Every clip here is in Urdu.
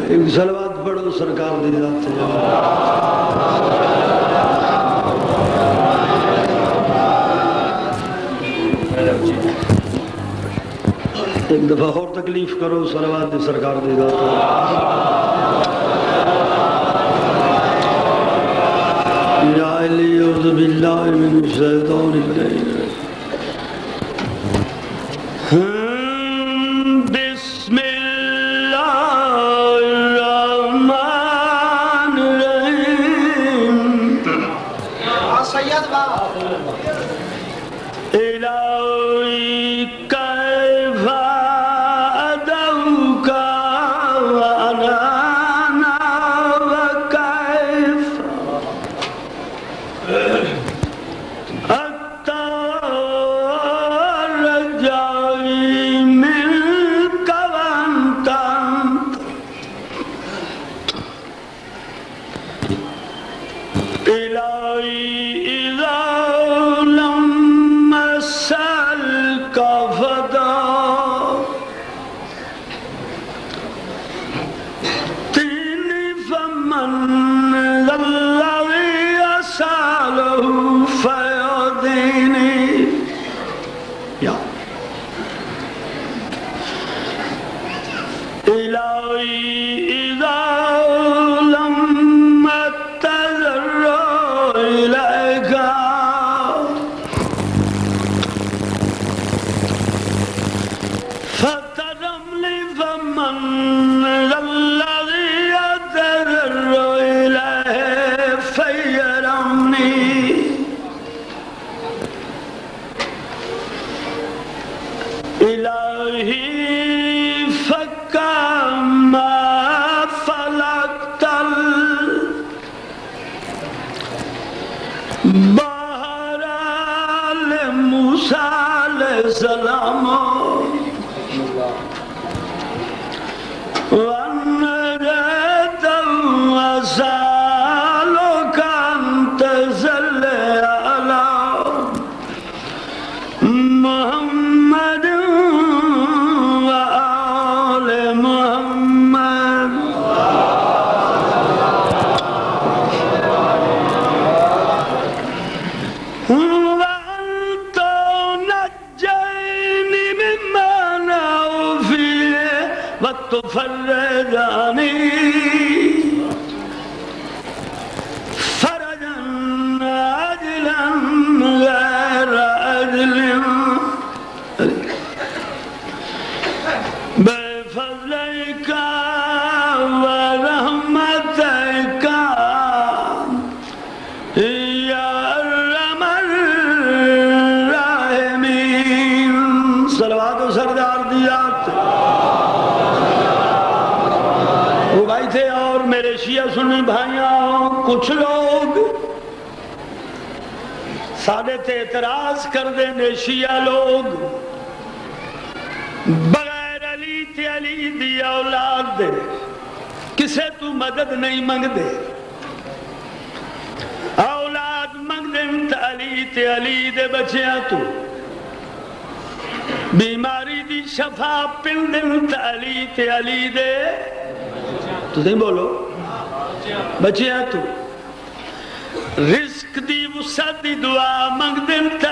ایک صلوات پڑھو سرکار دی ذات سے. ایک دفعہ اور تکلیف کرو صلوات دی سرکار دی ذات سے. یا علی اعوذ باللہ من الشیطان الرجیم. کچھ لوگ سادے تے اعتراض کر دے نے شیعہ لوگ بغیر علی تے علی دی اولاد دے کسے تو مدد نہیں منگ دے اولاد منگ دے تے علی دے بچیاں تو بیماری دی شفا پن دے تے علی دے تو نہیں بولو بچیاں تو رزق دی وسعت دی دعا منگ دن تے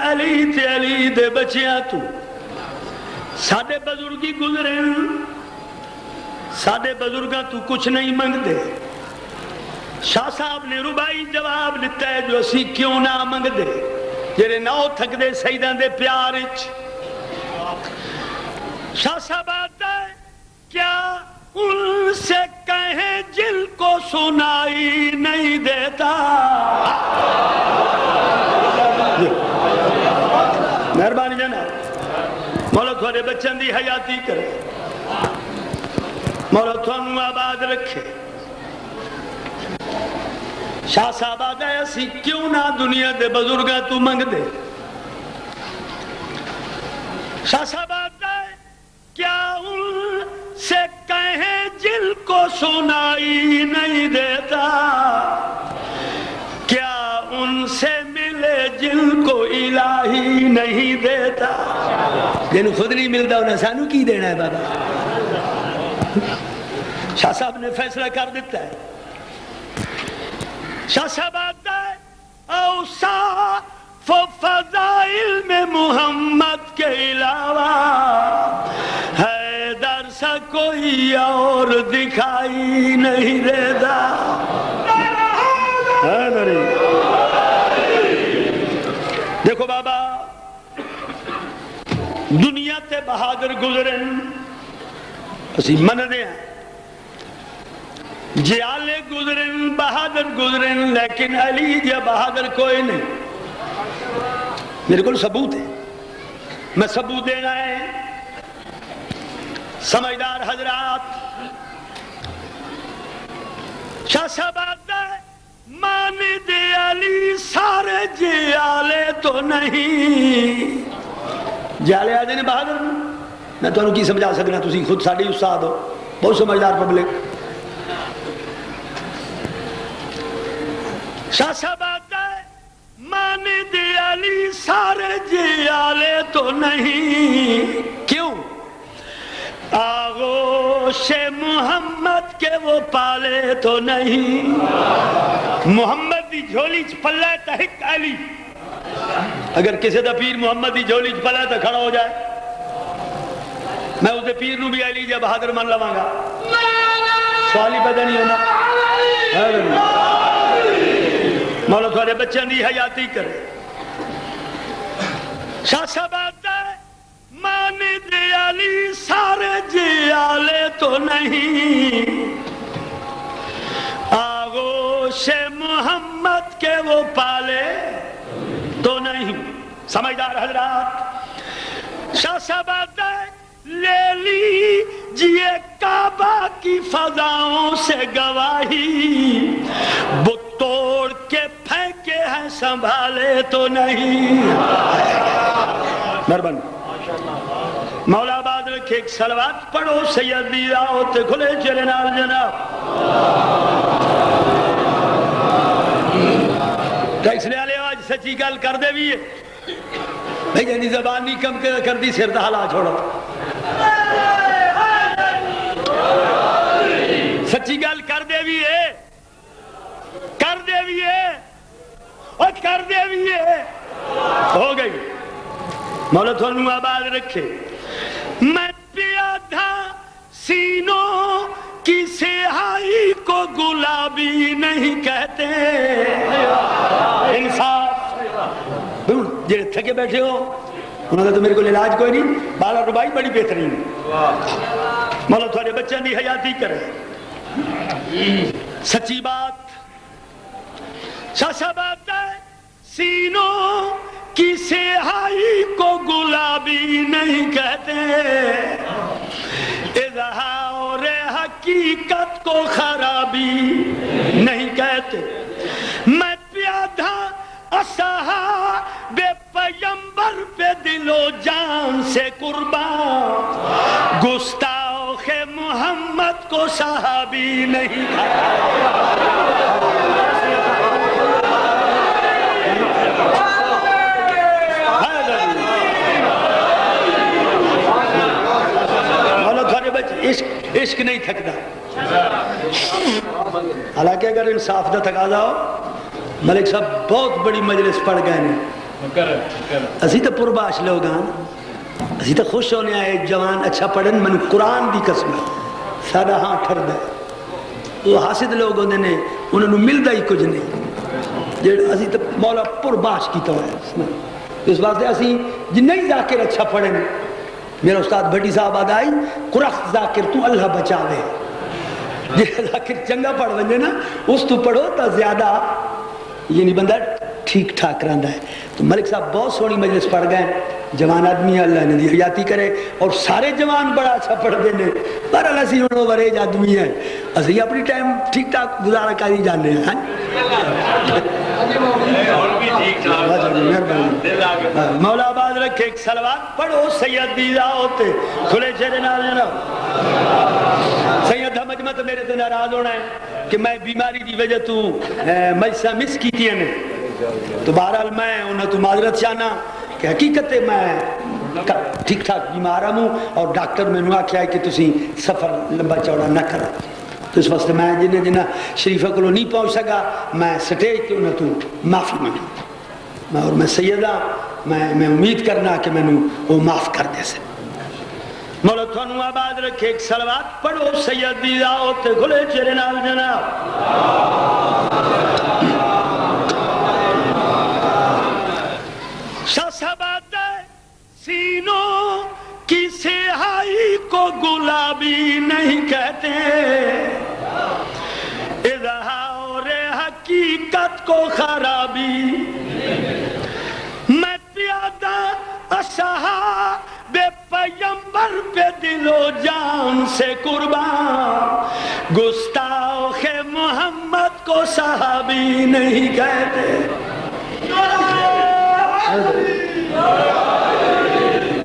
علی دے بچیاں تو ساڈے بزرگی گزرے ساڈے بزرگاں تو کچھ نہیں منگ دے. شاہ صاحب نے ربائی جواب دیتا ہے جو اسی کیوں نہ منگ دے جڑے نہ تھک دے سیداں دے پیار وچ. شاہ صاحب آتا ہے کیا ان سے کہیں جن کو سنائی نہیں دیتا. مہربانی جناب مولا تھوڑے بچن دی حیاتی کرے مولا تھوڑا آباد رکھے. شاہ صاحب آ گئے اسی کیوں نہ دنیا دے بزرگاں تو منگ دے. شاہ صاحب آتا ہے کیا ان سے کہیں جن کو سنائی نہیں دیتا کیا ان سے ملے جن کو الہی نہیں دیتا، جن خود نہیں ملتا انہیں سانو کی دینا ہے بابا۔ شاہ صاحب نے فیصلہ کر دیتا ہے، شاہ صاحب آتا ہے اوصاف و فضائل میں محمد کے علاوہ حیدر سا کوئی اور دکھائی نہیں دیتا۔ دیکھو بابا، دنیا تے بہادر گزرن اسی من دے ہیں، جیالے گزرن بہادر گزرن، لیکن علی جا بہادر کوئی نہیں۔ میرے کو ثبوت ہے، میں ثبوت دینا ہے۔ سمجھدار حضرات، شاہ صاحب آتا ہے ماند علی سارے جیالے تو نہیں، جیالے آدھے نے بہادر میں تو انہوں کی سمجھا سکنا، تسی خود ساڑھی استاد ہو، بہت سمجھدار پبلک۔ شاہ صاحب آتا ہے ماند علی سارے جیالے تو نہیں، کیوں؟ آغوش محمد کے وہ پالے تو نہیں۔ محمد دی جھولی چ پلے تحق علی، اگر کسی دا پیر محمد دی جھولی چ پلے تو کھڑا ہو جائے، میں اس دے پیر نو بھی علی جا بہادر من لواں گا، سوال ہی پیدا نہیں ہونا۔ مولا تھوڑے بچوں دی حیاتی کرے۔ شاہ صاحب آتا ہے ماند علی سارے جیالے تو نہیں، آغوش محمد کے وہ پالے تو نہیں۔ سمجھدار حضرات، شاہ صاحب آتا ہے لے لیجئے کعبہ کی فضاؤں سے گواہی، بت توڑ کے پھینکے ہیں سنبھالے تو نہیں۔ مہربانی مولا آباد رکھے، ایک صلوات پڑھو سیدی راوت کھلے چلے نال جناب۔ ٹیکس لے آلے آج سچی گل کر دے بھی ہے بھئی، جنی زبان نہیں کم کر دی، سر دہلا چھوڑا، سچی گل کر دے بھی ہے، کر دے بھی ہے اور کر دے بھی ہے، ہو گئی۔ مولا تھانوں آباد رکھے۔ میں پیا تھا سینوں کی سیاہی کو گلابی نہیں کہتے، انصاف۔ جڑے تھکے بیٹھے ہو انہوں نے تو میرے کو علاج کوئی نہیں، بالا ربائی بڑی بہترین ہے۔ مولا تھوڑے بچوں دی حیاتی کرے، سچی بات۔ شاہ صاحب آتا ہے سینوں کی سیاہی کو گلابی نہیں کہتے، اظہار حقیقت کو خرابی نہیں کہتے۔ میں پیادہ اصحاب پیغمبر پہ دل و جان سے قربان، گستاخ محمد کو صحابی نہیں عشق نہیں تھکتا۔ حالانکہ اگر انصاف دا تقاضا ہو، ملک صاحب بہت بڑی مجلس پڑھ گئے ہیں، اسی تو پرباش لوگ ہیں، اسی تو خوش ہونے آئے جوان اچھا پڑھن، من قرآن دی قسم سادہ ہاں ٹھر دے۔ وہ حاسد لوگ ہوندے نے، انہوں نے ملدا ہی کچھ نہیں، جڑ اسی تو مولا پرباش کی تو ہے۔ اس واسطے اسی جنہیں ہی ذاکر اچھا پڑھیں، میرا استاد بھٹی صاحب آدھائی قرخ ذاکر تو اللہ بچاوے، جہاں ذاکر چنگا پڑھ ونجے نا اس تو پڑھو تا زیادہ یعنی بندہ ٹھیک ٹھاک رہندا ہے۔ تو ملک صاحب بہت سونی مجلس پڑھ گئے، جوان آدمی ہے، اللہ نے دی حیاتی کرے، اور سارے جوان بڑا اچھا پڑھ دینے، بہرحال اسی انہوں وریج آدمی ہیں، اسی اپنی ٹائم ٹھیک ٹھاک گزارا کاری جانے ہیں۔ مولا آباد رکھے، ایک صلوات پڑھو سیدی راوت کھلے چہرے نال جناب۔ سید احمد میرے تو ناراض ہونا ہے کہ میں بیماری دی وجہ تو مجلساں مس کیتیاں نے، تو بہرحال میں انہیں تو معذرت چاہنا کہ حقیقت میں ٹھیک ٹھاک بیمار ہوں اور ڈاکٹر میں نے آخیا کہ تسی سفر لمبا چوڑا نہ کرو، تو اس واسطے میں جنہیں جنہیں شریفہ کو نہیں پہنچ سکا میں سٹیج تے انہیں تو معافی مانگی اور میں سیدہ میں امید کرنا کہ میں نے وہ معاف کر دے سے۔ مولا تھانو آباد رکھے، ایک صلوات پڑھو سید دی دعوت کھلے چہرے نال جناب۔ شاسبات سینوں کی سیاہی کو گلابی نہیں کہتے، اظہار حقیقت کو خرابی، میں پیادہ اصحاب پیغمبر پہ دل و جان سے قربان، گستاخ محمد کو صحابی نہیں کہتے۔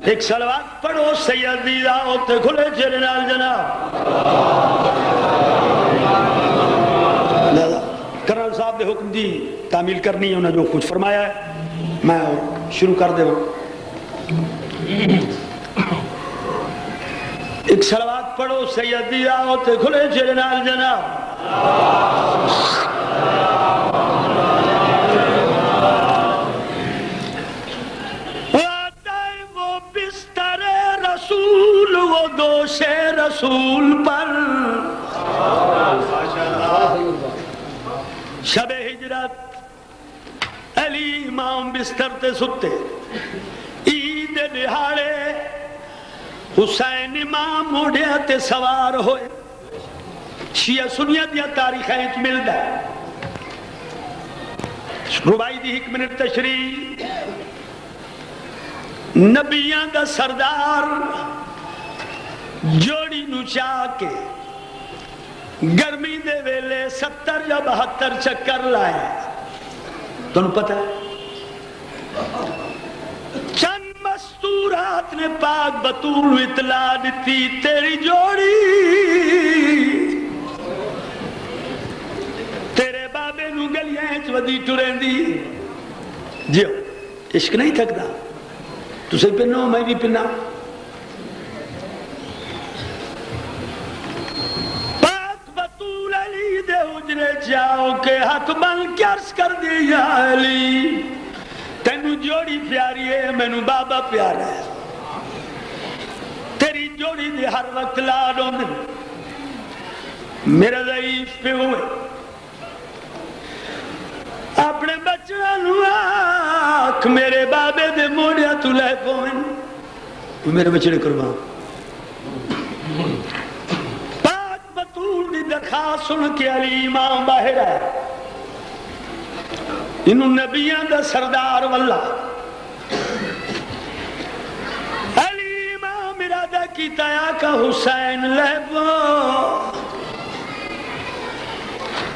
ایک صلوات پڑھو سیدی دعوت کھلے چہرے نال جناب۔ کرنل صاحب نے حکم دی تعمیل کرنی ہے، انہوں نے جو کچھ فرمایا ہے میں شروع کر دے ہوں۔ ایک صلوات پڑھو سیدی دعوت کھلے چہرے نال جناب۔ وہ دوش رسول پر شب ہجرت علی امام بستر تے ستے، عید دہاڑے حسین امام موڑیا تے سوار ہوئے، شیعہ سنیت یا تاریخیں ملدا ہے۔ ربائی دی 1 منٹ تشریح۔ نبیاں دا سردار جوڑی نو چاہ کے گرمی دے ویلے 70 یا 72 چکر لائے، تو انہوں پتہ ہے چند مستورات نے پاک بطول اطلاع دیتی، تیری جوڑی تیرے بابے نو گلیاں ودی ٹرین دی۔ جیو عشق نہیں تھکدا، تسے پنو میں بھی پنا۔ اجرے جاؤ کہ ہاتھ بن کے عرض کر دیا علی، تینو جوڑی پیاری ہے مینو بابا پیارا ہے، تیری جوڑی دے ہر وقت لاڈوں میں میرا ضعیف پہ ہوئے، اپنے بچوں نو آکھ میرے بابے دے موڑیا تو لے پوئن، میرے بچڑے قربان۔ درخواست سن کے علی امام باہر ہے، انہوں نبیاں دا سردار واللہ۔ علی امام ارادہ کیتا یا کہ حسین لہبو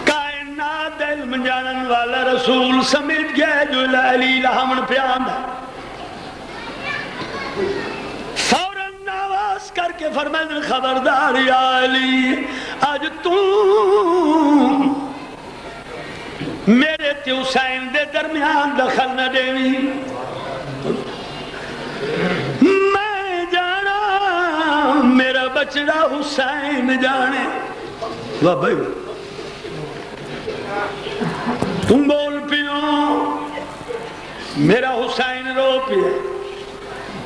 کائنات علم جانن والا رسول سمجھ گئے جو علی لہمن پیان ہے، کر کے فرمائے خبردار یا علی، آج تم میرے تے حسین دے درمیان دخل نہ دیوی، میں جانا میرا بچڑا حسین جانے۔ واہ بھائی تم بول پیو میرا حسین رو پیے،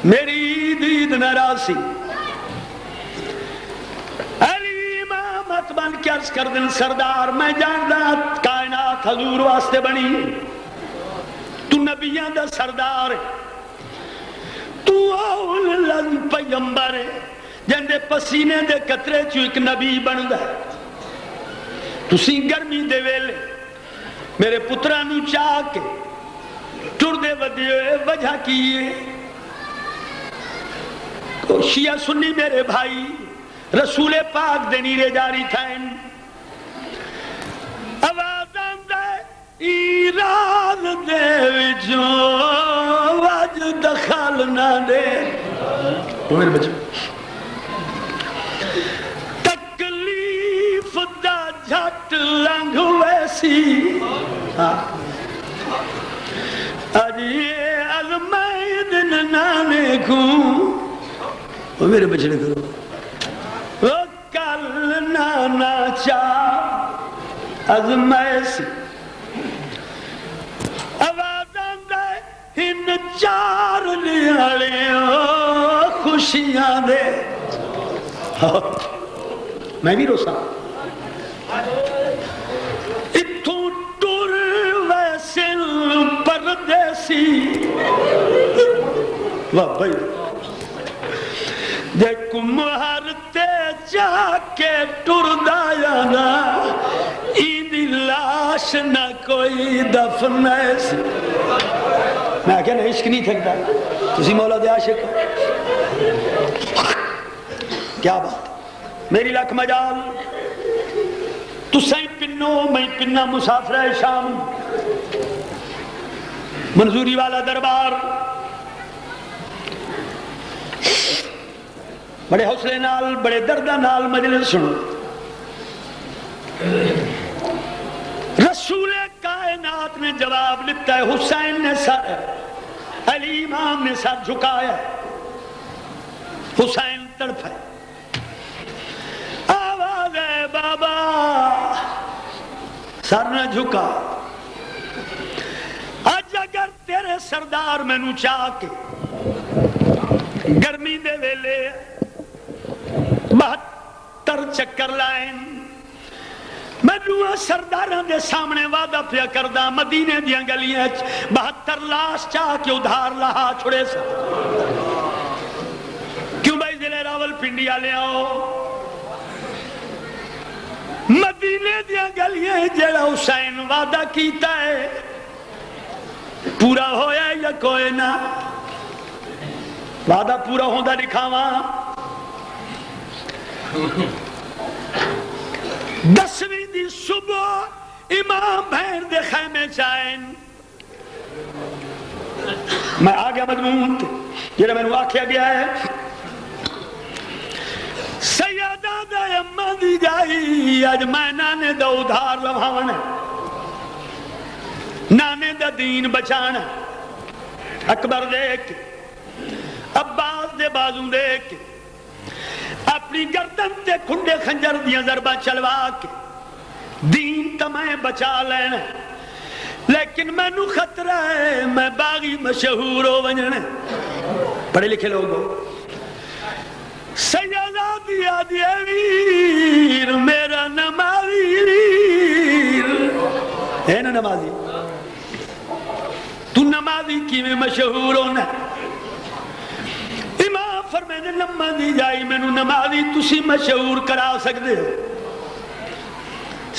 میری عید ناراضی۔ بن کے عرض کر دن سردار میں جاندا کائنات حضور واسطے بنی، تو نبیاں دا سردار ہے، تو اول پیغمبر ہے جن دے پسینے دے قطرے چو ایک نبی بندا ہے، تسی گرمی دے ویلے میرے پترانو چاہ کے ٹر دے ودیے وجہ کیے، تو شیعہ سنی میرے بھائی رسول پاک دے نیرے جاری تھائن، آوازاں دے ایراد دے وچوں واج دخل نہ دے، میرے بچے تکلیف دا جھٹ لنگھ ویسی، آج یہ ازمائد نانے کو وہ میرے بچڑے کرو وہ کل نانا چاہ ازمائش آوازاں دے ہن چار لیالے خوشیاں دے میں بھی روسا اتھوں ٹور ویسل پردیسی واہ بھائی دیکھ مہارتے جا کے ٹور دایا نا ایدی لاش نہ کوئی دفن ایسی میں کہنا عشق نہیں تھکتا تسی مولا دے عاشق کیا بات میری لکھ مجال تو سائیں پنو میں پنہ مسافر شام منظوری والا دربار بڑے حوصلے نال بڑے دردہ نال مجلس سنو رسول کائنات نے جواب لکھتا ہے حسین نے سر علی امام نے سر جھکایا حسین تڑپ ہے آواز ہے بابا سر نہ جھکا آج اگر تیرے سردار میں نو چاہ کے گرمی دے ویلے 72 چکر لائن میں نو سرداران دے سامنے وعدہ پیا کردہ مدینے دیاں گلیاں 72 لاش چاہ کے ادھار لہا چھڑے سا کیوں بھائی ضلع راول پنڈی آلے آؤ مدینے دیاں گلیاں جڑا حسین وعدہ کیتا ہے پورا ہویا یا کوئی نہ وعدہ پورا ہوندہ دکھاواں 10ویں دی صبح امام بہن دے خیمے چائن میں آگیا مضمون جنہا میں نے واقعہ گیا ہے سیدہ دا امہ دی جائی آج میں نانے دا ادھار لبھانا نانے دا دین بچانا اکبر دیکھ عباس دے بازوں دیکھ اپنی گردن تے کھنڈے خنجر دیاں ضربہ چلوا کے دین تمہیں بچا لینا لیکن میں نو خطرہ ہے میں باغی مشہور ہو ونجنے پڑھے لکھے لوگ ہو سیدہ دیا دیا ویر میرا نمازی ویر ہے نا نمازی تو نمازی کی میں مشہور ہونا امام فرمینے لمحہ دی جائی میں نو نمازی تسی مشہور کرا سکتے ہو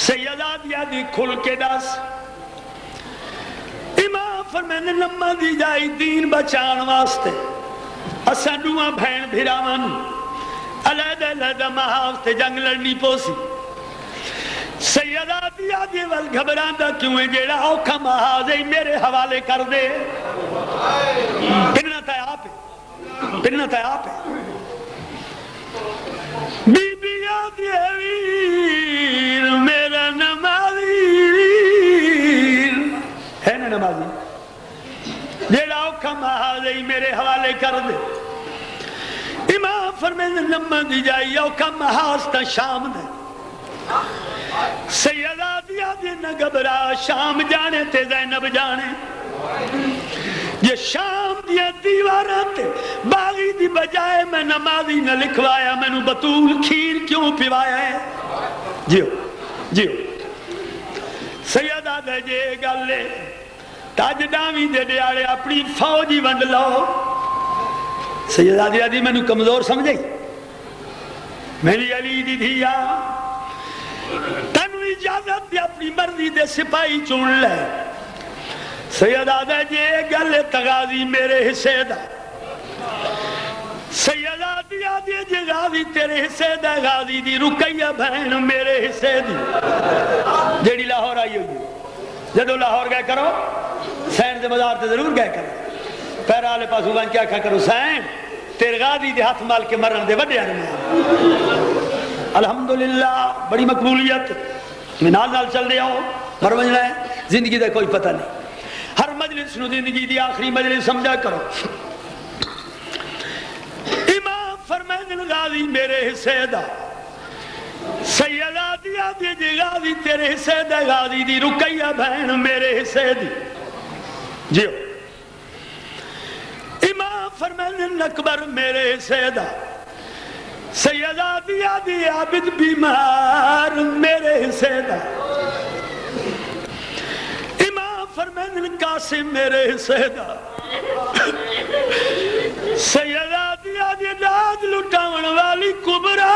سیدہ دیا دی کھل کے دس امام فرمینے لمحہ دی جائی دین بچان واسطے اسا نوہ بھین بھیراون علیدہ علیدہ محاوستے جنگ لڑنی پوسی سیدہ دیا دی وال گھبراندہ کیوں ہے جیڑا اوکھا محاوزے میرے حوالے کر دے پننا تھا آپ ہے پننا تھا آپ ہے بی بی آدھی ویر میرا نمازی ویر ہے نا نمازی جیڑا اوکھا محاوزے میرے حوالے کر دے امام فرمینے لمحہ دی جائی اوکھا محاوزتا شام دے سیدہ دیا دینا گبرا شام جانے تے زینب جانے یہ شام دیا دیواران تے باغی دی بجائے میں نمازی نہ لکھوایا میں نو بطول کھیر کیوں پیوایا ہے جیو جیو سیدہ دے جے گلے تاج ڈامی دے دیارے اپنی فوجی ونڈ لو سیدہ دیا دی میں نو کمزور سمجھے میری علی دی دھیا تنو اجازت دی اپنی مرضی دے سپاہی چون لے سیدہ دے جے گلے تغازی میرے حصے دا سیدہ دیا دے جے غازی تیرے حصے دا غازی دی رکیہ بہن میرے حصے دی جیڑی لاہور آئی ہوئی جدو لاہور گئے کرو سین دے مزار تے ضرور گئے کرو پیر آلے پاس ہوگا کیا کھا کرو سین تیر غازی دے ہاتھ مال کے مرن دے وڈے آنے الحمدللہ بڑی مقبولیت میں نال نال چل رہے ہو مر وجنا ہے زندگی دا کوئی پتہ نہیں ہر مجلس مجلس نو زندگی دی آخری مجلس سمجھا کرو. امام فرمائیں غازی میرے حصے دا سیدہ دیا دی غازی تیرے حصے دا غازی دی رقیہ بہن میرے حصے دی جیو. امام فرمائیں اکبر میرے حصے دا سیدہ دیا دی عابد بیمار میرے حصے دا. امام فرمائیں قاسم میرے حصے دا سیدہ دیا دی داد لٹاون والی کبرا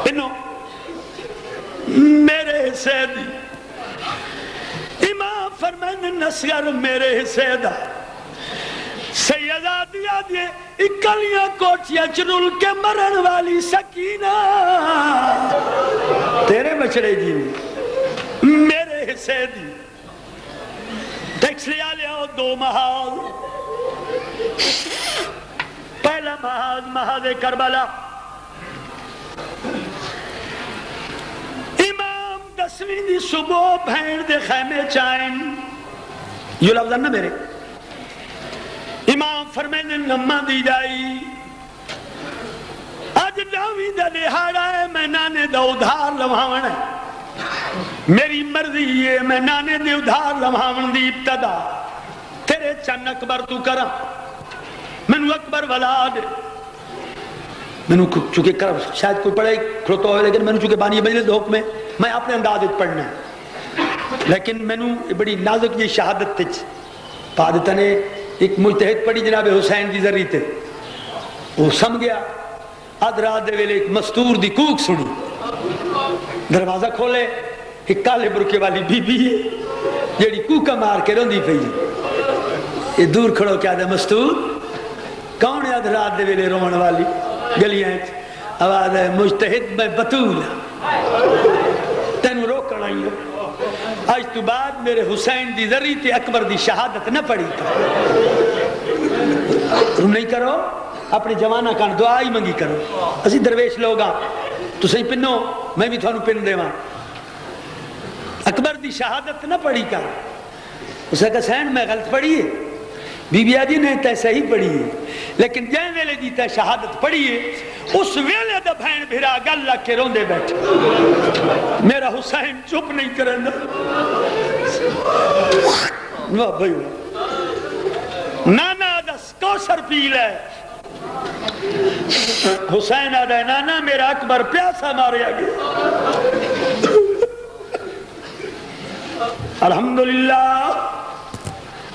انہوں میرے حصے دی. امام فرمائیں نصیر میرے حصے دا سیدہ دیا دی اکلیاں کوٹیاں چرول کے مرن والی سکینہ تیرے بچڑے جی میرے حصے دی. ٹیکس لیا لیا دو محاذ. پہلا محاذ محاذ کربلا. امام 10ویں دی صبح بھین دے خیمے چائن یہ لفظ نا میرے. امام فرمائیں نمہ دی جائی آج 9ویں دا دہاڑا ہے میں نانے دا ادھار لمحاون ہے. میری مرضی ہے میں نانے دے ادھار لمحاون دی ابتدا تیرے چن اکبر تو کرا منو اکبر ولا دے. منو چونکہ شاید کوئی پڑھے کھڑوتا ہوئے لیکن منو چونکہ بانی مجلس حکم ہے میں اپنے انداز پڑھنا ہے. لیکن منو بڑی نازک یہ شہادت تج پادتا نے ایک مجتہد پڑھی جناب حسین دی ذری تے وہ سم گیا. آدھ رات دے ویلے ایک مستور دی کوک سنی. دروازہ کھولے ایک کالے برکے والی بی بی ہے جیڑی کوکا مار کے روندی پئی. یہ دور کھڑو کیا دے مستور کون ہے آدھ رات دے ویلے رون والی گلیاں آواز ہے مجتہد میں بطول تینو روکن آئی ہو. آج تو بعد میرے حسین دی ذری تے اکبر دی شہادت نہ پڑی تم نہیں کرو اپنے جوانہ کان دعا ہی منگی کرو. اسی درویش لوگاں تو صحیح پنو میں بھی تھانو پن دے وہاں. اکبر دی شہادت نہ پڑھی کر. اس نے کہا سین میں غلط پڑھی ہے. بی بی آجی نے تے صحیح پڑھی ہے لیکن جائیں ویلے دی تے شہادت پڑھی ہے اس ویلے دا بھین بھرا گل لگ کے روندے بیٹھے. میرا حسین چپ نہیں کرنا. واہ بھائی نانا دس کوثر پی لے. حسین آدھا نانا میرا اکبر پیاسا ماریا گیا. الحمدللہ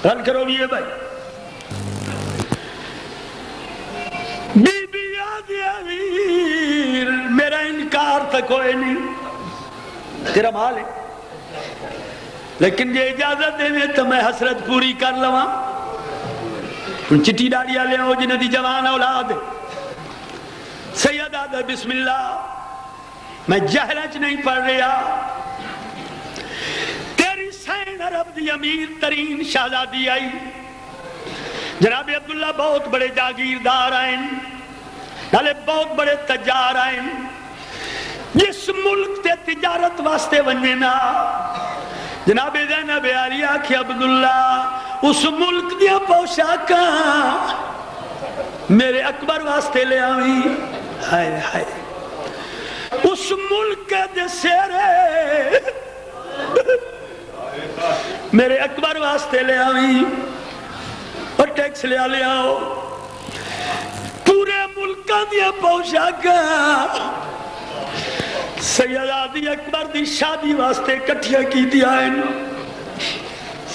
رن کرو بھی ہے بھائی. بی بی یاد امیر میرا انکار تک ہوئے نہیں تیرا مال ہے لیکن یہ اجازت دینے تو میں حسرت پوری کر لواں. چٹی ڈاڑیا لے ہو جنہ دی جوان اولاد سید آدھا بسم اللہ میں جہلچ نہیں پڑھ رہا. تیری سین عرب دی امیر ترین شہزادی آئی جناب عبداللہ بہت بڑے جاگیردار آئیں نالے بہت بڑے تجار آئیں. جس ملک تے تجارت واسطے ونجنا جناب زینب عالیہ کی عبداللہ اس ملک دیا پوشاکاں میرے اکبر واسطے لے آئی. ہائے ہائے اس ملک دے سیرے میرے اکبر واسطے لے آئی اور ٹیکس لے آؤ. پورے ملکہ دیا پوشاکاں سیدہ دی اکبر دی شادی واسطے کٹھیا کی دیا ہے.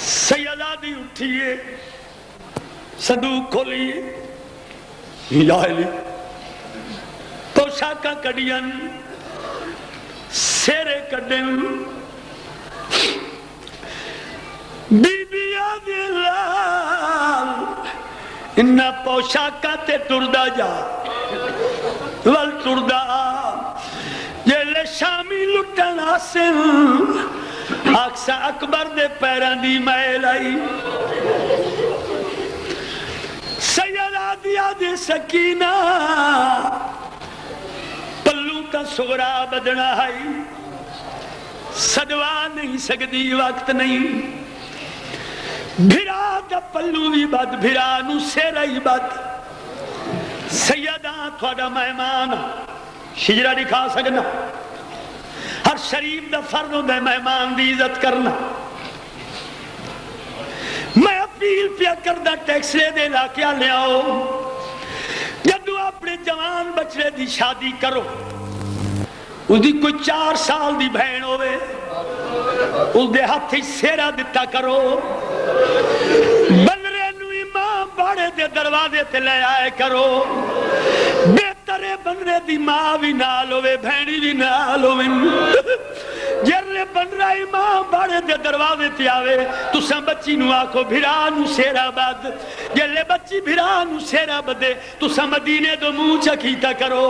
سیدہ دی اٹھئیے صندوق کھولیے لاہلی پوشاکاں کڑین سیرے کڑن. بی بی آدھی لال انہا پوشاکاں تے ٹردہ جا وال ٹردہ یہ لے شامی لٹن آسن آکسا اکبر دے پیران دی محل آئی. سیدہ دیا دے سکینہ پلو کا سغرا بدنا آئی. سدوا نہیں سکتی وقت نہیں بھرا دا پلو بھی بد بھرا نو سیرا ہی بد سیداں تھوڑا مہمان شجرہ دکھا سکنا ہر شریف دا فرد ہوتا ہے مہمان دی عزت کرنا میں اپیل پیا کردہ ٹیکسلے دے لاکیا لے آؤ جدو اپنے جوان بچڑے دی شادی کرو اس دی کوئی 4 سال دی بہن ہوئے اس دے ہاتھ ہی سیرا دیتا کرو بنرے نو امام باڑے دے دروازے تے لے آئے کرو بہترے بنرے دی ماں بھی نال ہوئے بہنی بھی نال ہوئے جرلے بنرہ امام باڑے دے دروازے تے آوے تو سن بچی نو آکھو بھرانو سیرا بد جرلے بچی بھرانو سیرا بدے تو سن مدینے دو منہ چکیتا کرو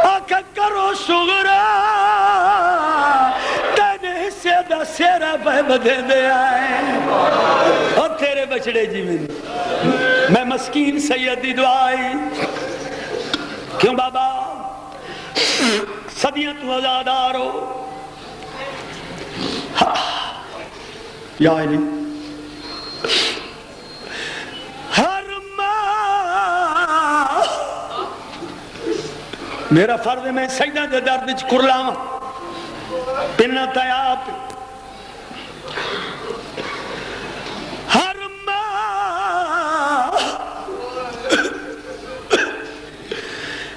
آکھا کرو شغرہ تینے حصے دا سیرا پہ بدے دے آئے اور تیرے بچڑے جی میں مسکین سیدی دعائی کیوں بابا صدیاں تو آزادار ہو یا علی ہر ماں میرا فرض ہے میں سجدہ دے درد وچ کرلاواں پننا تیاب ہر ماں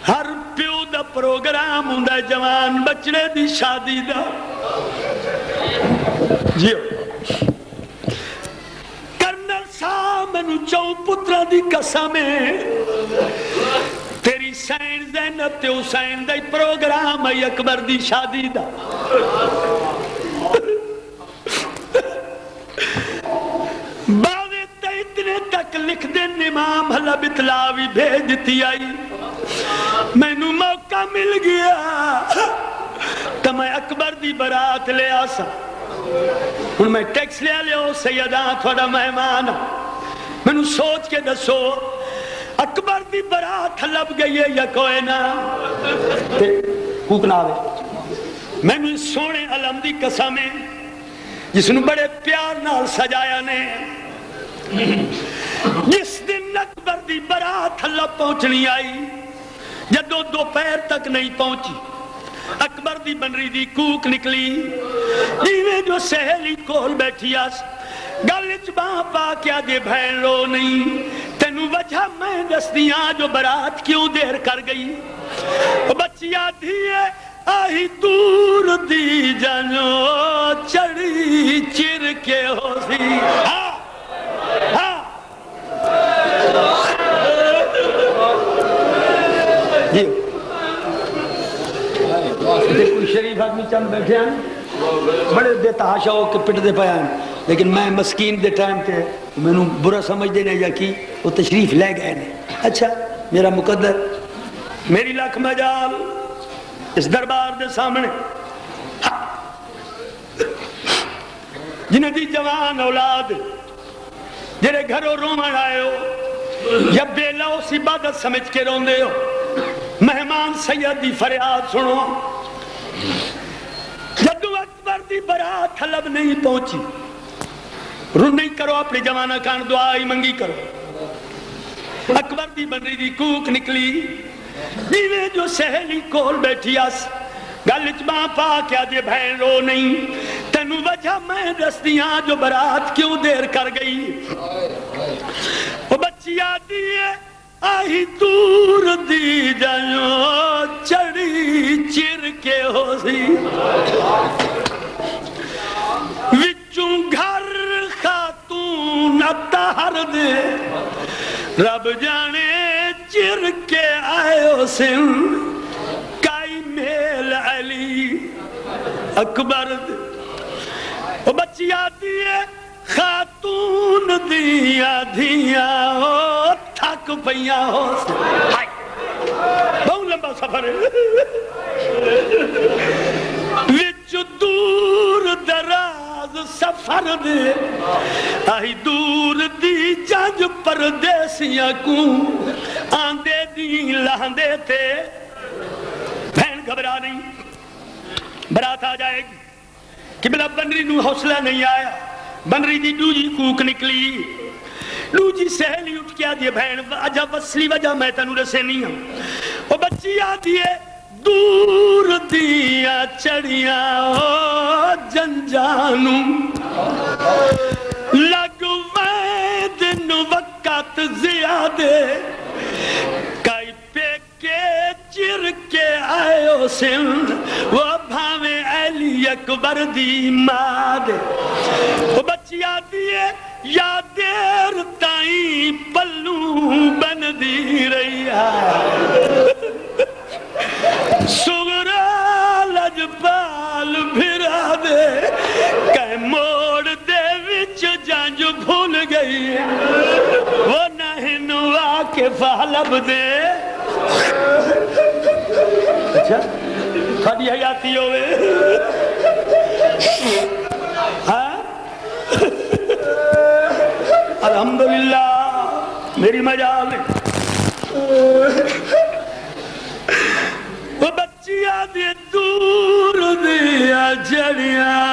ہر پیو دا پروگرام ہوندا جوان بچڑے دی شادی دا جیو کرنل صاحب مینوں چوں پترا دی قسم تیری سین زینب تے حسین دا پروگرام ہے اکبر دی شادی دا باوے تے اتنے تک لکھ دے امام حلب اطلاعی بھیج دیتی آئی مینوں موقع مل گیا تو میں اکبر دی برات لے آسا ہن میں ٹیکس لے لیا سیداں تھوڑا مہمان مینوں سوچ کے دسو اکبر دی برات لب گئی ہے یا کوئی نہ کوک نہ آوے مینوں سونے علم دی قسم ہے جس نے بڑے پیار نال سجایا نے جس دن اکبر دی برات لب پہنچنی آئی جدو دوپہر تک نہیں پہنچی اکبر دی بنری دی کوک نکلی جیویں جو سہیلی کول بیٹھی آس گلچ باں پا کیا دے بہن رو نہیں تینوں وجہ میں دس دیاں جو برات کیوں دیر کر گئی بچیاں دھیے آہی دور دی جانو چڑی چر کے ہو سی ہاں ہاں کوئی شریف آدمی چند بیٹھے ہیں بڑے بے تحاشا ہو کے پٹ دے پایا ہیں لیکن میں مسکین دے ٹائم تے میں نے برا سمجھ دینے یا کی وہ تشریف لے گئے نے اچھا میرا مقدر میری لاکھ مجال اس دربار دے سامنے جنہیں دی جوان اولاد جنہیں گھروں رومن آئے ہو یا بے لو سی عبادت سمجھ کے رون دے ہو مہمان سید دی فریاد سنو جدو اکبر دی برات حلب نہیں پہنچی رو نہیں کرو اپنی جوانہ کان دعائی منگی کرو اکبر دی بنری دی کوک نکلی دیوے جو سہیلی کول بیٹھی آس گلچ باں پا کیا دے بہن رو نہیں تینوں وجہ میں دستیاں جو برات کیوں دیر کر گئی وہ بچی آتی ہے آہی دور دی جانو چڑی چر کے ہو سی وچوں گھر خاتون اتہر دے رب جانے چر کے آئے ہو سن کائی میل علی اکبر دے وہ بچی آتی ہے خاتون دیا دیا ہو تھک پیا ہو بہت لمبا سفر ہے وچ دور دراز سفر دے آہی دور دی جج پردیسیاں کو آندے دی لاندے تھے بہن گھبرا نہیں برات آ جائے گی قبلہ بنری نو حوصلہ نہیں آیا، بنری دی دوجی کوک نکلی، دوجی سہیلی اٹھ کیا دیے بہن اجا وصلی وجہ میں تنو رسے نہیں ہوں، وہ بچی آتی ہے دور دیا چڑیاں او جنجانو لگو دن وقت زیادے کئی پہ کے چر کے آئے سن وہ بھاویں علی اکبر دی ماں دے، وہ بچی آتی ہے یا دیر تائیں پلو بن دی رہی ہے، سغرا لجپال بھرا دے کہ موڑ دے وچ جانج بھول گئی وہ نہن واقف حلب دے۔ اچھا کھڑی حیاتی ہوئے ہاں الحمدللہ میری مجال وہ بچیاں دے دور دیا جڑیاں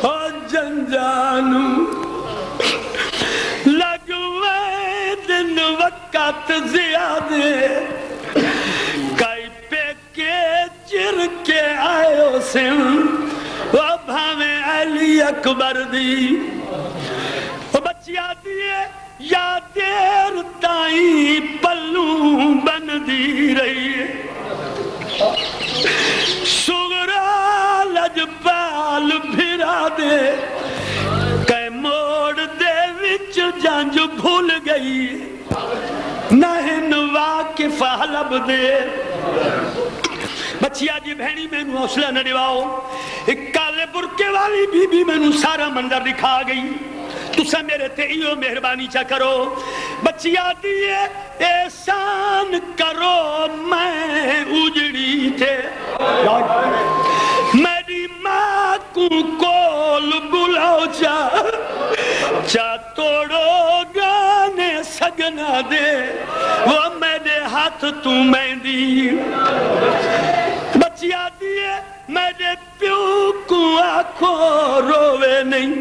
او جنجانو لگوے دن وقت زیادے کئی پہ کے چر کے آئے سن وہ بھاویں علی اکبر دی، وہ بچیاں دیئے یا دیر تائیں پلو بن دی رہی ہے، سغرا لجپال بھرا دے کہ موڑ دے وچ جانج بھول گئی نہن واقف حلب دے۔ بچیا جی بہنی میں نو حوصلہ نہ دیواؤ، ایک کالے برکے والی بی بی میں نو سارا منظر دکھا گئی، تُسا میرے تے ایو مہربانی چا کرو، بچیا دیئے احسان کرو میں اجڑی تھے، میری ماں کو کول بلاؤ چا توڑو گانے سگنا دے وہ میرے ہاتھ تو میں دی، بچیا دیئے میرے پیو کو آنکھوں روے نہیں،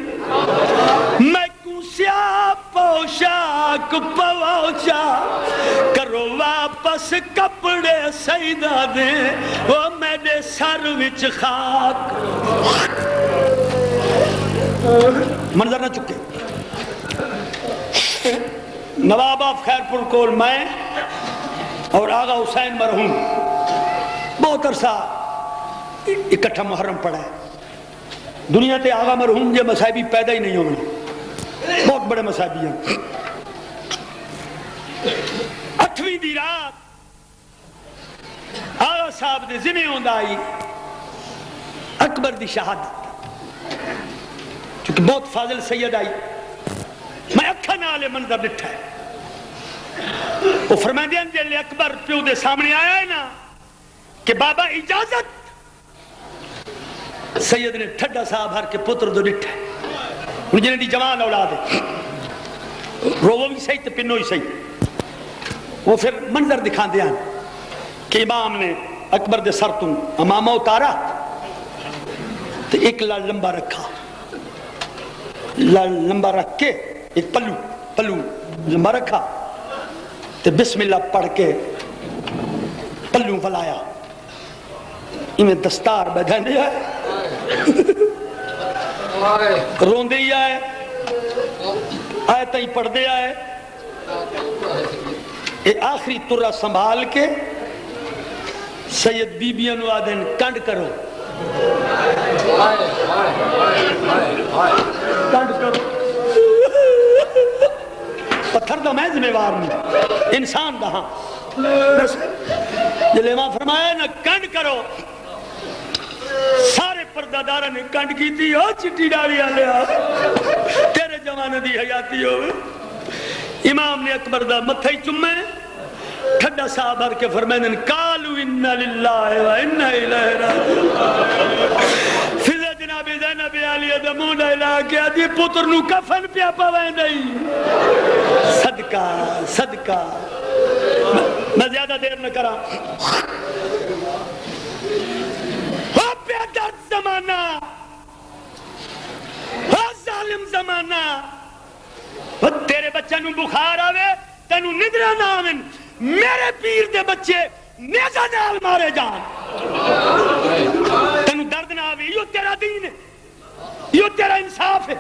میں کو سیاہ پوشاک پواؤچا کرو واپس کپڑے سیدہ دے وہ میرے سر وچ خاک۔ منظر نہ چکے نواب آف خیر پور کول میں اور آغا حسین مرحوم بہت عرصہ اکٹھا محرم پڑا ہے، دنیا تے آغا مرحوم جے مسائبی پیدا ہی نہیں ہونے، بہت بڑے مسائبی ہیں۔ 8ویں دی رات آغا صاحب دے ذمہ ہوندہ آئی اکبر دی شہادت، چونکہ بہت فاضل سید آئی، میں اکھا نالے منظر ڈٹھا ہے، وہ فرمائیں دیں جلے اکبر پیو دے سامنے آیا ہے نا کہ بابا اجازت، سید نے ٹھڈا صاحب ہر کے پتر دو ڈٹھا ہے، انہیں جنہیں دی جوان اولاد ہے، روو بھی صحیح تو پنو ہی صحیح، وہ پھر منظر دکھان دیا کہ امام نے اکبر دے سر تم امامہ اتارا تو ایک لڑ لمبا رکھا، لڑ لمبا رکھ کے ایک پلو لمبا رکھا تو بسم اللہ پڑھ کے پلو فلایا، انہیں دستار بدھنے آئے رون دے ہی آئے آیتیں پڑھ دے آئے، ایک آخری ترہ سنبھال کے سید بی بی انو آدھن کنڈ کرو، کنڈ کرو، پتھر دا میں ذمہ وار نہیں، انسان دا ہاں جلے ماں فرمایا نا کنڈ کرو، سارے پردادارہ نے کنڈ کی تھی، او چٹی ڈالی آلیا تیرے جوانے دی حیاتی ہوئے، امام نے اکبر دا متھائی چمے ٹھڈا صاحب ہر کے فرمائن کالو انہا للہ و انہا الہ راجعون، فضا جناب زینب علیہ دمون الہ کیا دی پتر نو کفن پیا پوائیں نہیں، صدقہ میں زیادہ دیر نہ کرا، زمانہ، ظالم زمانہ، تیرے بچے نو بخار آوے تینو ندرہ نہ آویں، میرے پیر دے بچے نیزہ نال مارے جان، تینو درد نہ آوے، یہ تیرا دین ہے، یہ تیرا انصاف ہے۔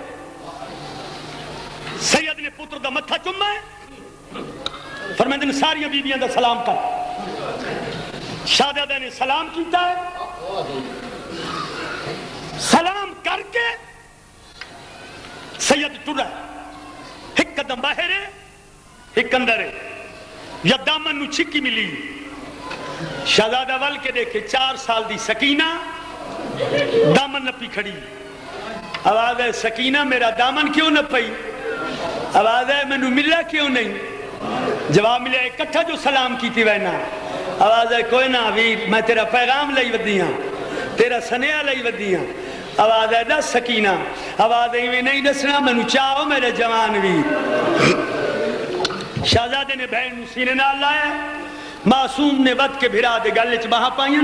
سید نے پتر دا متھا چوما ہے، فرمائے دن ساریاں بیبیاں دا سلام کر، شہزادہ نے سلام کیتا ہے، سلام کر کے سید ٹرا ہے، ایک قدم باہر ہے ایک اندر ہے، یا دامن نو چھکی ملی، شہزادہ ول کے دیکھے 4 سال دی سکینہ دامن نپی کھڑی، آواز ہے سکینہ میرا دامن کیوں نہ پئی، آواز ہے میں نو ملا کیوں نہیں، جواب ملے اکٹھا جو سلام کی تھی وینا، آواز ہے کوئی نہ ویر میں تیرا پیغام لئی ودیاں، تیرا سنیا لئی ودیاں، آواز ہے دس سکینہ، آواز ہے میں نہیں دسنا میں نو چاہو میرے جوان ویر۔ شہزادے نے بہن سینے نال لایا، معصوم نے ود کے بھرا دے گلے چ باہاں پائیں،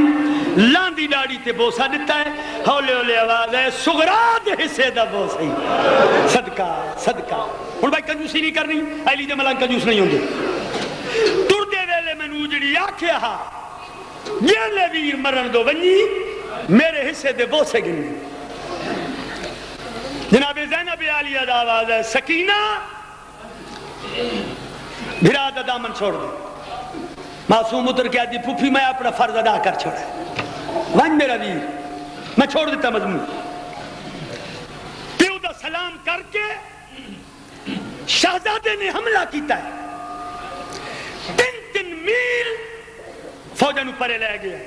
لاندی ڈاڑی تے بوسا دیتا ہے، ہولے ہولے آواز ہے سغرا دے حصے دا بوسا ہی، صدقہ صدقہ۔ ہن بھائی کنجوسی نہیں کرنی، علی دے ملنگ کنجوس نہیں ہوندے، ٹر دے ویلے میں نو جڑی آکھیا ہا جیلے ویر مرن دو ونجی میرے حصے دے بوسے گنی۔ جناب زینب عالیہ دا آواز ہے سکینہ بھرا دا دامن چھوڑ دے، معصوم اتر کے آدھی پھوپھی میں اپنا فرض ادا کر چھوڑا ون میرا ویر میں چھوڑ دیتا مضمون۔ پیو دا سلام کر کے شہزادے نے حملہ کیتا ہے، 3 میل فوجہ نو پرے لے گیا،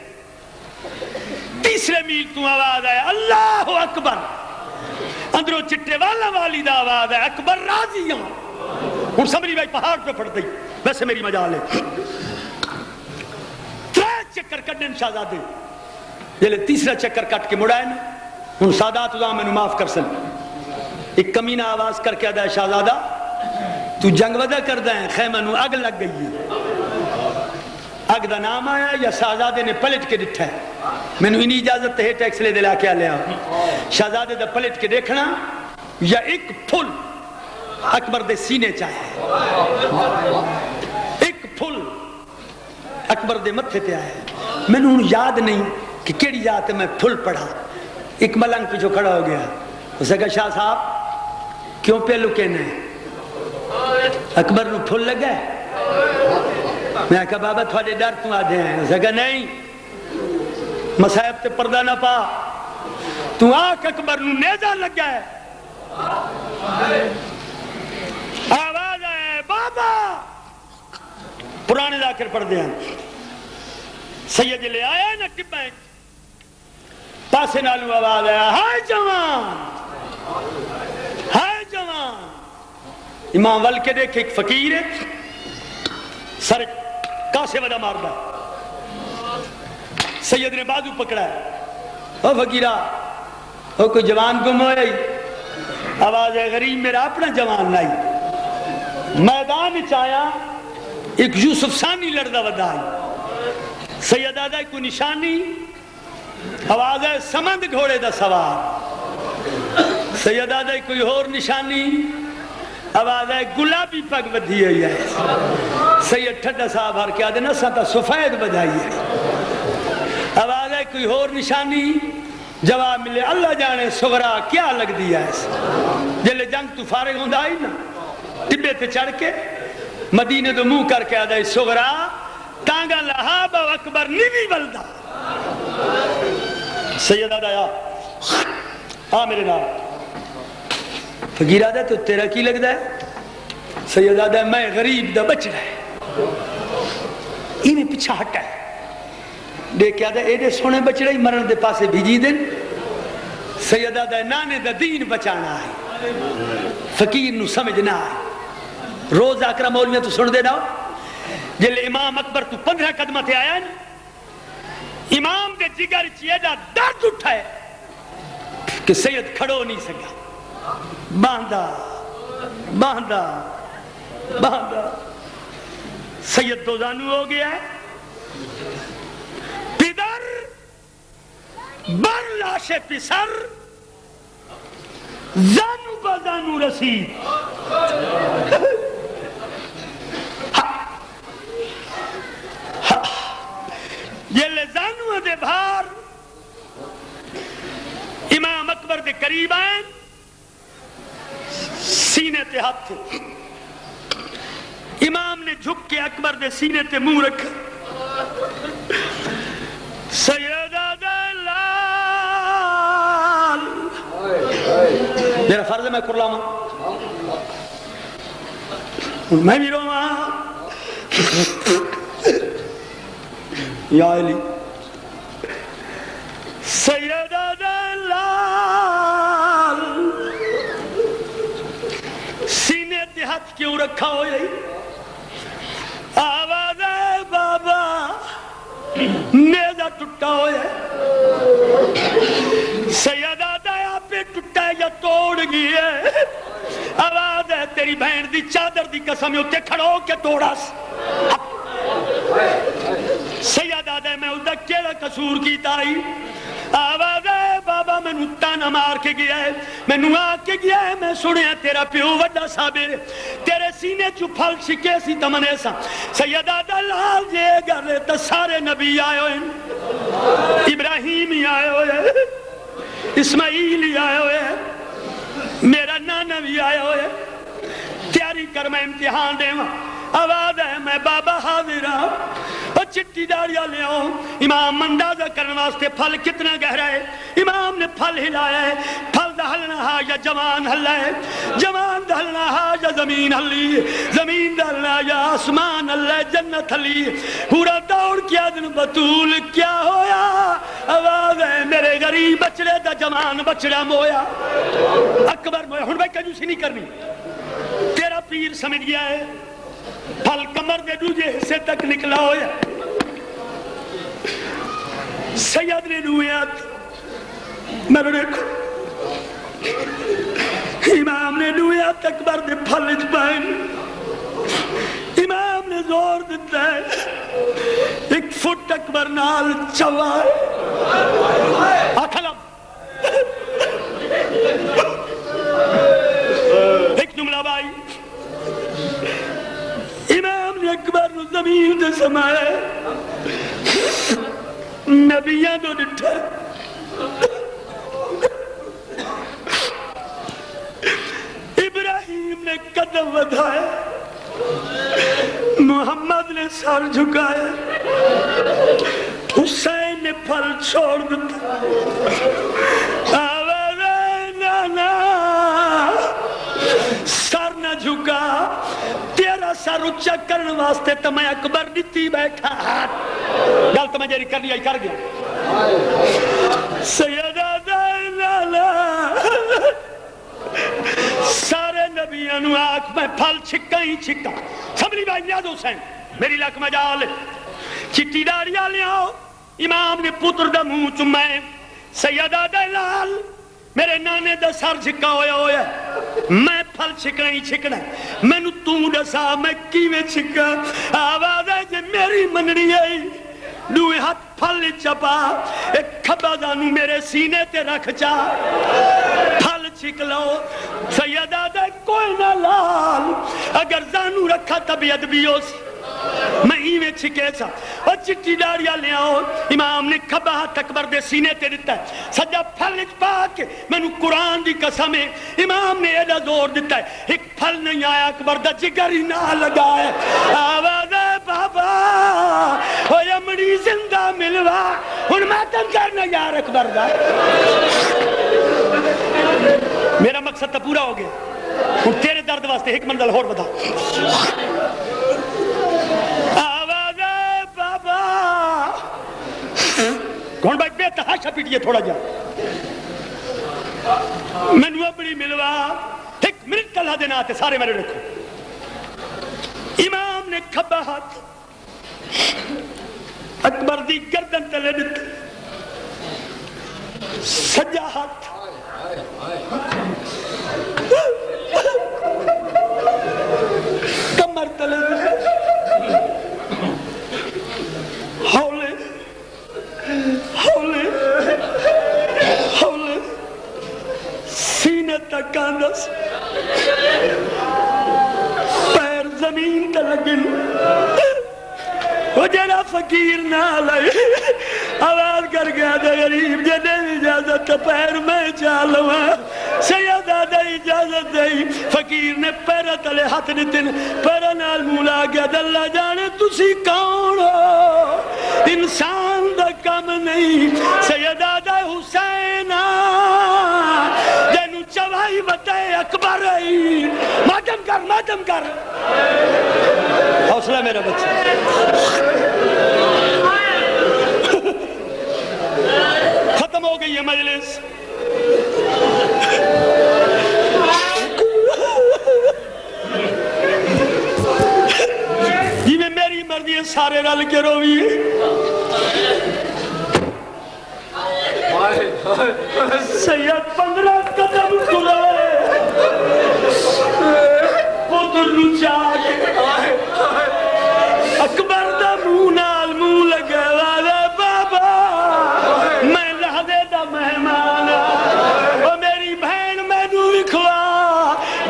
تیسرے میل تو آواز ہے اللہ اکبر، اندروں چٹے والا والی دا آواز ہے اکبر راضیاں، ہن سمری بھائی پہاڑ پہ پڑ گئی، ویسے میری مجال ہے، 3 چکر کٹن شہزادے، جلے تیسرا چکر کٹ کے مڑائے نا، ہن سادات اللہ میں معاف کر سن، ایک کمینہ آواز کر کے آدھا ہے شہزادہ تو جنگ ودا کر دیں خیمہ نو اگ لگ گئی ہے، اگ دا نام آیا یا شہزادے نے پلٹ کے ڈٹھا ہے، میں نے انہی اجازت ہے ٹیکس لے دلا کے لیا، شہزادے دا پلٹ کے دیکھنا یا ایک پھول اکبر دے سینے چاہے، ایک پھول اکبر دے متھے پہ آیا، میں نے یاد نہیں کہ کیڑی یاد میں پھول پڑھا، ایک ملنگ پیچھو کھڑا ہو گیا، اسے کہا شاہ صاحب کیوں پہ لکینا ہے، اکبر نو پھول لگا ہے، میں کہا بابا تھوڑے ڈر تو آدھے ہیں، اسے کہا نہیں مسائب تے پردہ نہ پا، تو آنکھ اکبر نو نیزہ لگا ہے، آواز ہے بابا، پرانے ذاکر پڑھ دیا، سید لے آیا نا ٹپائیں، پاسے نالو آواز ہے ہائے جوان ہائے جوان، امام ول کے دیکھ ایک فقیر ہے، سر کاسے ودا مار دا، سید نے بازو پکڑا ہے، او فقیرہ او کوئی جوان گم ہوئی، آواز ہے غریب میرا اپنا جوان لائی، میدان چایا ایک یوسف ثانی لڑدا ودا ہے، سید آدھا کوئی نشانی، آواز ہے سمند گھوڑے دا سوار، سید آدھا کوئی اور نشانی، آواز ہے گلابی پگ بدھی ہوئی ہے، سید ٹھڈا صاحب ہر کے آدھے نسا تا سفید بدھائی ہے، آواز ہے کوئی اور نشانی، جواب ملے اللہ جانے سغرا کیا لگ دیا ہے، جلے جنگ تو فارغ ہوندہ آئی نا، ٹبے تے چڑھ کے مدینے دو منہ کر کے آدھا سغرا تانگا لہابا و اکبر نیوی بلدہ، سید آدھا یا میرے نام، فقیر آدھا تو تیرا کی لگ دا ہے، سید آدھا میں غریب دا بچ رہا ہے، یہ میں پچھا ہٹا ہے، دیکھ آدھا ایڈے سونے بچ رہی مرن دے پاسے بھیجی دن، سید آدھا نانے دا دین بچانا ہے، فقیر نو سمجھنا ہے، روز آکرہ مولویاں تو سن دے ناؤ، جلے امام اکبر تو 15 قدمہ تے آیا نا، امام دے جگر چیدہ درد اٹھائے کہ سید کھڑو نہیں سکا، باندھا باندھا باندھا، سید دوزانو ہو گیا ہے، پیدر بر لاش پسر زانو بازانو رسید یہ لزانو دے بھار امام اکبر دے قریب آئیں سینے تے ہاتھ تھے امام نے جھک کے اکبر دے سینے تے منہ رکھا سیدہ دلال میرا فرض ہے میں کرلاما میں بھی روما یا علی سیدہ دلال سینے تے ہاتھ کیوں رکھا ہو یہی آواز ہے بابا نیزہ ٹوٹا ہو ہے سیدہ دایا پہ ٹوٹا ہے یا توڑ گئی ہے آواز ہے تیری بہن دی چادر دی قسم ہوتے کھڑو کے توڑا سیدہ دایا میں اس دا کیڑا قصور کی تائی آواز ہے بابا میں نتانا مار کے گیا ہے میں نوا کے گیا ہے میں سنیا تیرا پیو وڈا صابر تیرے سینے چو پھل شکے سی تمنے سا سیدہ دلال جے گرے تا سارے نبی آئے ہوئے ابراہیم ہی آئے ہوئے اسماعیل ہی آئے ہوئے میرا نانا بھی آئے ہوئے تیاری کر میں امتحان دے ہوں آواز ہے میں بابا حاضر ہوں اور چٹی داڑیاں لے آؤں امام اندازہ کرنے واسطے پھل کتنا گہرا ہے امام نے پھل ہلایا ہے پھل دہلنا ہا یا جوان ہلا ہے جوان دہلنا ہا یا زمین ہلی زمین دہلنا یا آسمان ہلا جنت ہلی پورا دوڑ کیا دن بطول کیا ہویا آواز ہے میرے غریب بچڑے دا جوان بچڑا مویا اکبر مویا ہن بھائی کنجوسی نہیں کرنی تیرا پیر سمجھ گیا ہے پھل کمر دے دوجے حصے تک نکلا ہویا سید نے نویات میں دیکھو امام نے نویات اکبر دے پھل اجبائن امام نے زور دیتا ہے ایک فٹ اکبر نال چوائے آکھلم ایک جملہ بائی امام نے اکبر نو زمین دے سمائے نبیان دو ڈٹھا ابراہیم نے قدم ودھائے محمد نے سر جھکائے حسین نے پھل چھوڑ دیتا آواز نانا سر نہ جھکا تیرا سر اچھا کرنے واسطے تو میں اکبر دیتی بیٹھا ہاتھ گل تو میں جیری کرنی آئی کر گیا سیدہ دلالا سارے نبیانو آنکھ میں پھل چھکا ہی چھکا سبری بھائی نیاز حسین میری لکھ مجال چٹی داڑیاں لے آؤ امام نے پتر دا منہ چمائے سیدہ دلال میرے نانے دا سر چھکا ہویا ہویا میں پھل چھکنا ہی چھکنا میں نو تو دسا میں کیویں چھکا آواز ہے جے میری مننی آئی دوئے ہاتھ پھل چپا ایک کھبا دانو میرے سینے تے رکھ چا پھل چھک لو سیدہ دے کوئی نہ لال اگر زانو رکھا طبیعت بھی ہو سی میں ہی میں چھکے سا اور چٹی داڑیاں لے آؤ امام نے کھبا ہاتھ اکبر دے سینے تے دیتا ہے سجا پھل پا کے میں نو قرآن دی قسم ہے امام نے ایڈا زور دیتا ہے ایک پھل نہیں آیا اکبر دا جگر ہی نہ لگا ہے آواز ہے بابا ہو یمڑی زندہ ملوا ہن میں تم کرنا یار اکبر دا میرا مقصد تو پورا ہو گیا ہن تیرے درد واسطے ایک منزل اور بتا آواز ہے بابا کون بھائی بے تحاشا پیٹیے تھوڑا جا میں نو اپنی ملوا ایک منٹ کلا دینا آتے سارے میرے رکھو امام نے کھبا ہاتھ اکبر دی گردن تلے دیتے سجا ہاتھ کمر تلے دیتے ہولے ہولے کاندس پیر زمین تے لگن وہ جڑا فقیر نہ لائے آواز کر گیا دے غریب جے دے اجازت پیر میں چالوا سیدہ دے اجازت دے فقیر نے پیر تلے ہاتھ نتن پیر نال مولا گیا دلہ جانے تسی کون ہو انسان دا کم نہیں سیدہ دے حسین جنو چوائی بتائے اکبر رہی ماتم کر حوصلہ میرا بچہ ختم ہو گئی ہے مجلس جی میں میری مرضی سارے رل کے روی سید 15 قدم تلے پتر نچا کے اکبر دا منہ نال منہ لگے والا بابا میں لہدے دا مہمان او میری بہن میں نو وکھوا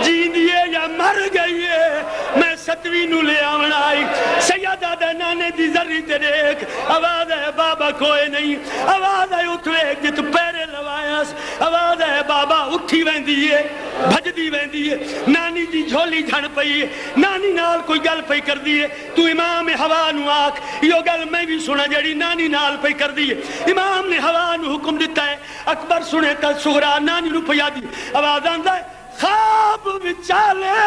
جی دیے یا مر گئی ہے میں 7ویں نو لے آونا آئی سیدہ دا نانے دی ذری تے دیکھ آواز ہے بابا کوئے نہیں آواز ہے اٹھوے جت پیرے لوائیس آواز ہے بابا اٹھی ویندی ہے بھج دی ویندی ہے نانی دی جھولی جھن پئی ہے نانی نال کوئی گل پئی کر دی ہے تو امام ہوا نو آکھ یہ گل میں بھی سنا جڑی نانی نال پئی کر دی ہے امام نے ہوا نو حکم دیتا ہے اکبر سنے تا سغرا نانی نو پیا دی آواز آندہ ہے خواب بچالے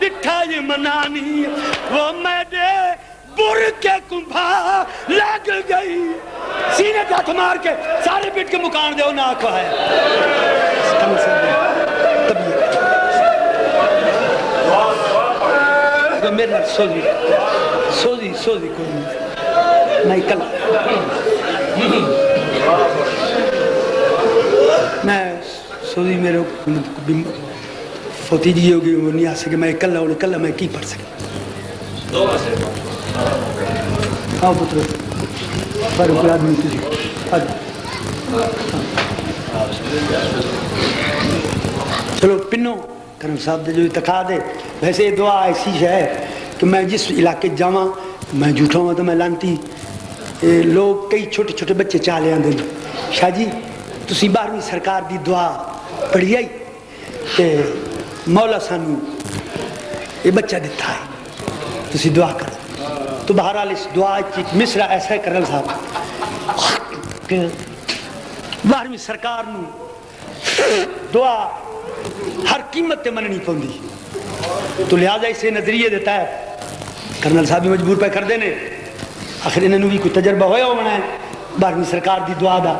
دکھا یہ منانی وہ میڈے بر کے کمبھا لگ گئی سینے کا ہاتھ مار کے سارے پیٹ کے مکان دے نہ آکھا ہے میرے نال سوزی کوئی نہیں کل میں سوزی میرے فوتی جی ہوگی وہ نہیں آ سکے میں کل میں کی پڑھ سکتا آؤ پتر فاروق آدمی تجھے چلو پنو کرم صاحب دے جو تکا دے ویسے دعا ایسی ہے کہ میں جس علاقے جاواں میں جھوٹا ہوں تو میں لانتی لوگ کئی چھوٹے چھوٹے بچے چالے آندے شاہ جی تسی 12ویں سرکار دی دعا پڑھی آئی کہ مولا سانو یہ بچہ دیتا ہے تسی دعا کر تو بہرحال اس دعا ایک مصرع ایسا ہے کرنل صاحب کہ 12ویں سرکار نو دعا ہر قیمت تے مننی پوندی تو لہذا اسے نظریے دیتا ہے کرنل صاحب بھی مجبور پہ کر دینے آخر انہوں بھی کوئی تجربہ ہویا ہونا ہے 12ویں سرکار دی دعا دا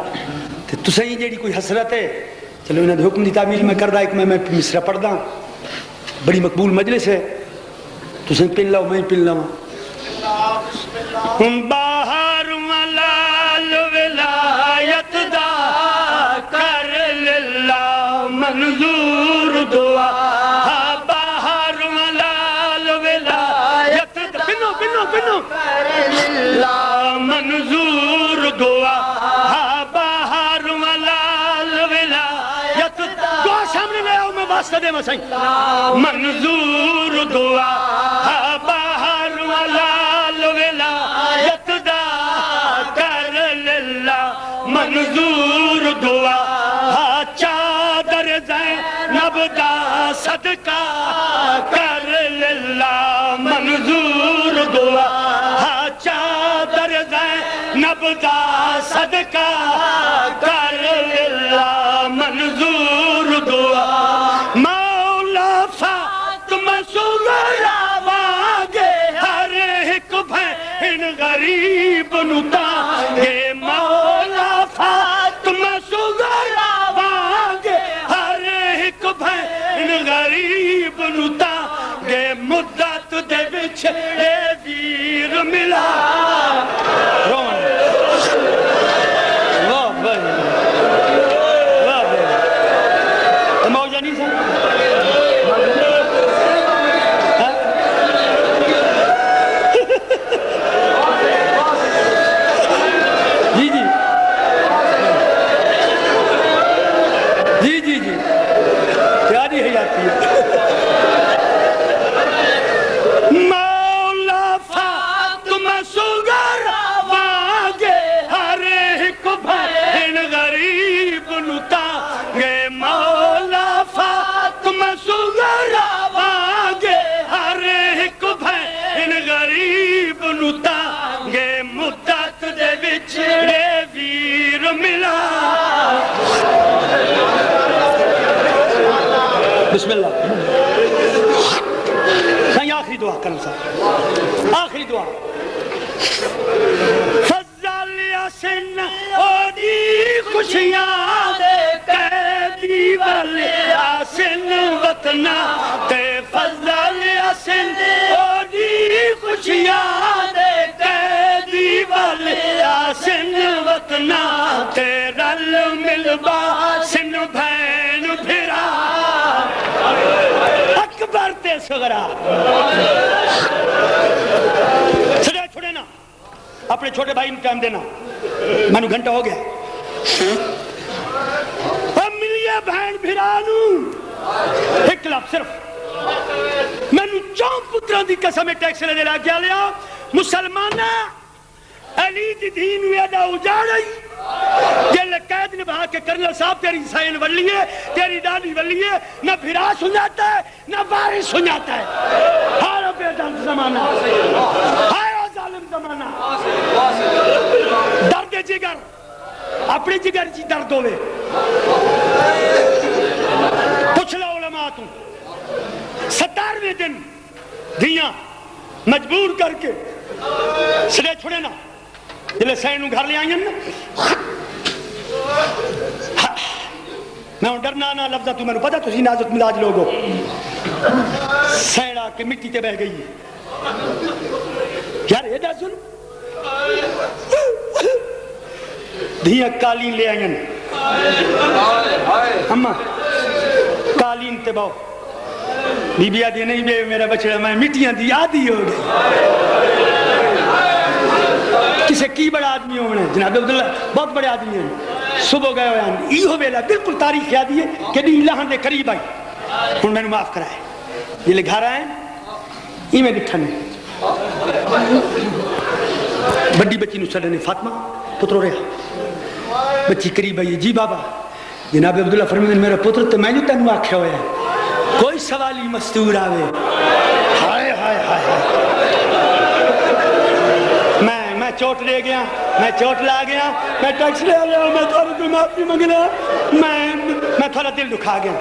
تو صحیح جیڑی کوئی حسرت ہے چلو انہوں نے حکم دی تعمیل میں کر دا ایک میں مصرع پڑھ دا بڑی مقبول مجلس ہے تو صحیح پن لاؤ میں پن لاؤ باہر ملال ولایت دا کر للہ منظور دعا باہر ملال ولایت دا بنو کر للہ منظور دعا باہر ملال ولایت دعا سامنے لے آؤ میں واسطہ دے مسائیں منظور دعا باہر ملال ولایت دا کر للہ منظور دعا چادر زینب دا صدقہ کر للہ منظور دعا چادر زینب دا صدقہ کر للہ منظور دعا مولا فاطمہ سغرا واگے ہر ایک بہن غریب نتاگے مولا فاطمہ سغرا واگے ہر ایک بہن غریب نتاگے مدت دے بچھڑے ویر ملا بھی ہے آتی ہے مولا فاطمہ سگر واگے ہر ایک بہن غریب نتا گے مولا فاطمہ سگر واگے ہر ایک بہن غریب نتا گے مدت دے وچھڑے ویر ملا بسم اللہ سائیں آخری دعا کرنا صاحب آخری دعا فضل یاسن اوڈی خوشیاں دے قیدی والے یاسن وطنہ تے فضل یاسن اوڈی خوشیاں دے قیدی والے یاسن وطنہ تے رل مل باسن بھین پھرا اکبر تے صغرا سجا چھوڑے نا اپنے چھوٹے بھائی میں ٹائم دینا میں نے گھنٹہ ہو گیا اب ملیے بہن بھرانو ایک لفظ صرف میں نے چون پتران دی قسم ٹیکس لینے لگ گیا لیا مسلمانہ علی دی دین ویدہ اجاڑ رہی جل قید نبھا کے کرنل صاحب تیری سائن ولی ہے تیری دادی ولی ہے نہ بھرا سنجاتا ہے نہ وارث سنجاتا ہے ہائے بے دم زمانہ ہائے ظالم زمانہ درد جگر اپنی جگر جی درد ہوئے پوچھ لو علماء تو 17ویں دن دھیاں مجبور کر کے سڑے چھوڑے نا جلے سینوں گھر لے آئیں نا میں ہوں ڈرنا نا لفظہ تو میں نے پتا تسی نازک مزاج لوگو سینہ کے مٹی تے بہ گئی ہے یار یہ دا سن دھیاں قالین لے آئیں اما قالین تے باؤ بی بی آدھی نہیں بے میرا بچڑا میں مٹیاں دی آدھی ہو گئی کسے کی بڑا آدمی ہونے جناب عبداللہ بہت بڑے آدمی ہیں صبح گئے ہوئے ہیں ایہو بیلا بالکل تاریخ یادی ہے کہ نہیں اللہ دے قریب آئی ان میں نے معاف کرائے یہ لے گھر آئے ای میں بٹھنے بڑی بچی نو سڑنے فاطمہ پترو رہا بچی قریب آئی جی بابا جناب عبداللہ فرمین میرا پتر تو میں جو تنو آکھے ہوئے ہیں کوئی سوالی مستور آوے ہائے ہائے ہائے میں چوٹ لے گیا میں چوٹ لا گیا میں ٹیکس لے آیا میں تھوڑا کوئی معافی منگنا میں تھوڑا دل دکھا گیا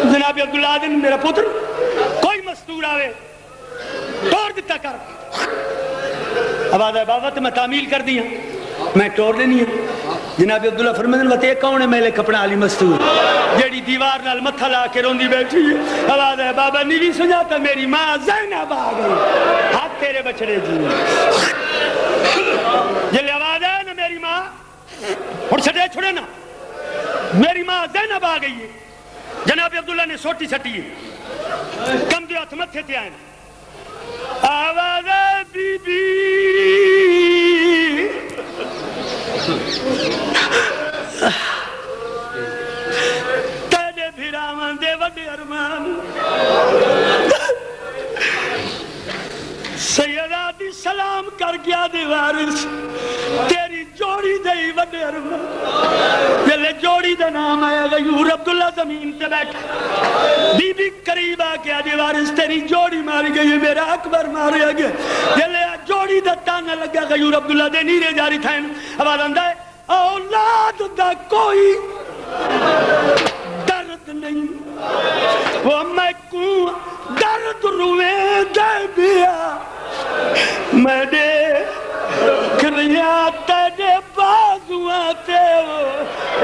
جناب عبداللہ دن میرا پتر کوئی مستور آوے توڑ دیتا کر آواز ہے بابا تو میں تعمیل کر دیا میں توڑ دینی ہے جناب عبداللہ فرمائن وقت ایک کون ہے میلے کپڑا علی مستور جیڑی دیوار نال متھا لا کے روندی بیٹھی ہے آواز ہے بابا نیوی سنجاتا میری ماں زینب آ گئی ہاتھ تیرے بچڑے جی جلے آواز ہے نا میری ماں اور چھڑے چھوڑے نا میری ماں زینب آ گئی ہے جناب عبداللہ نے سوٹی چھٹی ہے کم دیو ہاتھ متھے تے آئے آواز ہے بی بی تیرے بھیراوان دے وڈے ارمان سیدہ دی سلام کر گیا دے وارث تیری جوڑی دے وڈے ارمان جلے جوڑی دے نام آیا غیور عبداللہ زمین تے بیٹھا بی بی قریب آ گیا دے وارث تیری جوڑی ماری گئی میرا اکبر ماریا گیا جلے جوڑی دا تانا لگا غیور عبداللہ دے نیرے جاری تھائیں آواز آندہ ہے اولاد دا کوئی درد نہیں وہ میں کو درد روئے دے بیا میں دے کریا تیرے بازوਆਂ تے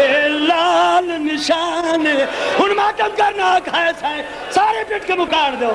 اے لال نشان ان ماتم کرنا کھائے سائے سارے پیٹ کے مکار دو